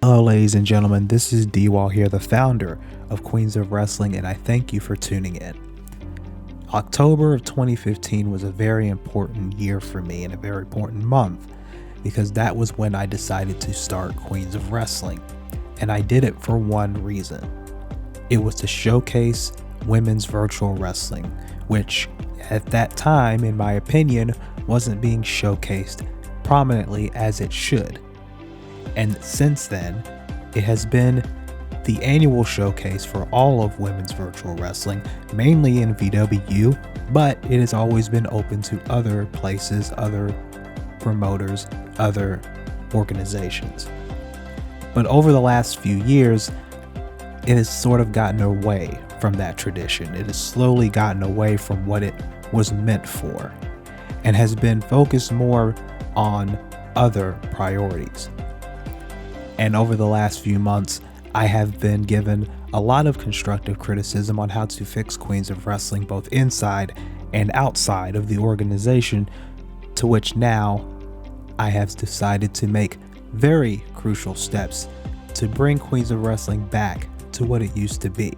Hello ladies and gentlemen, this is D-Wall here, the founder of Queens of Wrestling, and I thank you for tuning in. October of 2015 was a very important year for me and a very important month because that was when I decided to start Queens of Wrestling, and I did it for one reason. It was to showcase women's virtual wrestling, which at that time, in my opinion, wasn't being showcased prominently as it should. And since then, it has been the annual showcase for all of women's virtual wrestling, mainly in VW, but it has always been open to other places, other promoters, other organizations. But over the last few years, it has sort of gotten away from that tradition. It has slowly gotten away from what it was meant for and has been focused more on other priorities. And over the last few months, I have been given a lot of constructive criticism on how to fix Queens of Wrestling both inside and outside of the organization, to which now I have decided to make very crucial steps to bring Queens of Wrestling back to what it used to be.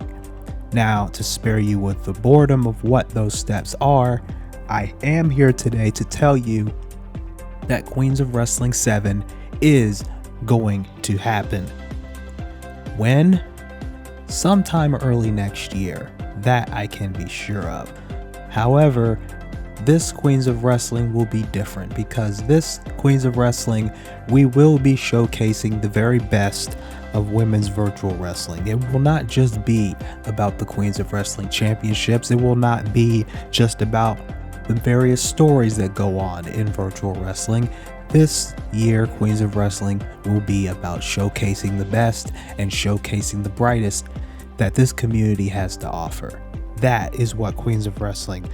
Now, to spare you with the boredom of what those steps are, I am here today to tell you that Queens of Wrestling 7 is going to happen. When? Sometime early next year. That I can be sure of. However, this Queens of Wrestling will be different because this Queens of Wrestling, we will be showcasing the very best of women's virtual wrestling. It will not just be about the Queens of Wrestling championships. It will not be just about the various stories that go on in virtual wrestling. This year, Queens of Wrestling will be about showcasing the best and showcasing the brightest that this community has to offer. That is what Queens of Wrestling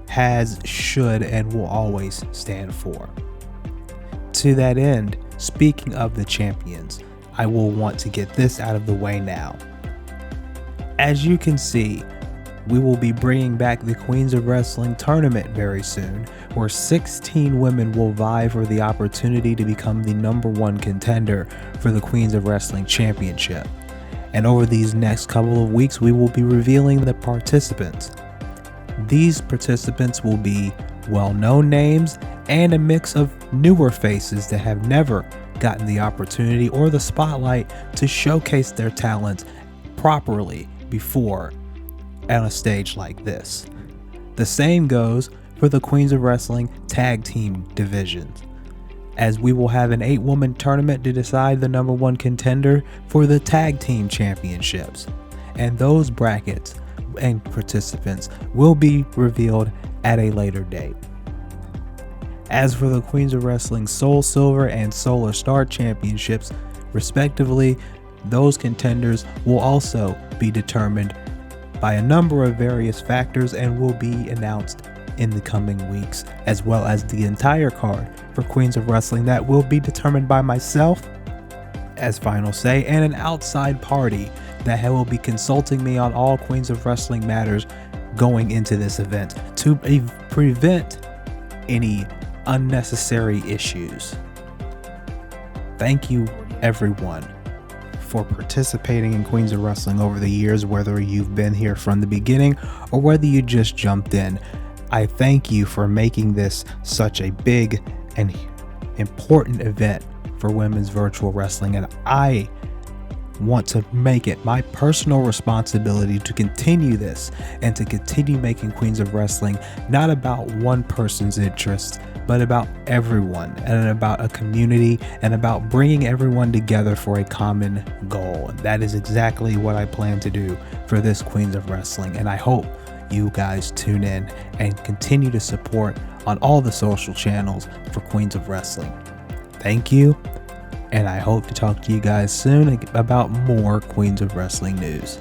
has, should, and will always stand for. To that end, speaking of the champions, I will want to get this out of the way now. As you can see, we will be bringing back the Queens of Wrestling tournament very soon, where 16 women will vie for the opportunity to become the #1 contender for the Queens of Wrestling Championship. And over these next couple of weeks, we will be revealing the participants. These participants will be well-known names and a mix of newer faces that have never gotten the opportunity or the spotlight to showcase their talents properly before on a stage like this. The same goes for the Queens of Wrestling tag team divisions, as we will have an 8-woman tournament to decide the #1 contender for the tag team championships, and those brackets and participants will be revealed at a later date. As for the Queens of Wrestling Soul Silver and Solar Star championships respectively, those contenders will also be determined by a number of various factors and will be announced in the coming weeks, as well as the entire card for Queens of Wrestling that will be determined by myself as final say, and an outside party that will be consulting me on all Queens of Wrestling matters going into this event to prevent any unnecessary issues. Thank you everyone for participating in Queens of Wrestling over the years, whether you've been here from the beginning or whether you just jumped in. I thank you for making this such a big and important event for women's virtual wrestling, and I want to make it my personal responsibility to continue this and to continue making Queens of Wrestling not about one person's interests, but about everyone and about a community and about bringing everyone together for a common goal. And that is exactly what I plan to do for this Queens of Wrestling, and I hope you guys tune in and continue to support on all the social channels for Queens of Wrestling. Thank you, and I hope to talk to you guys soon about more Queens of Wrestling news.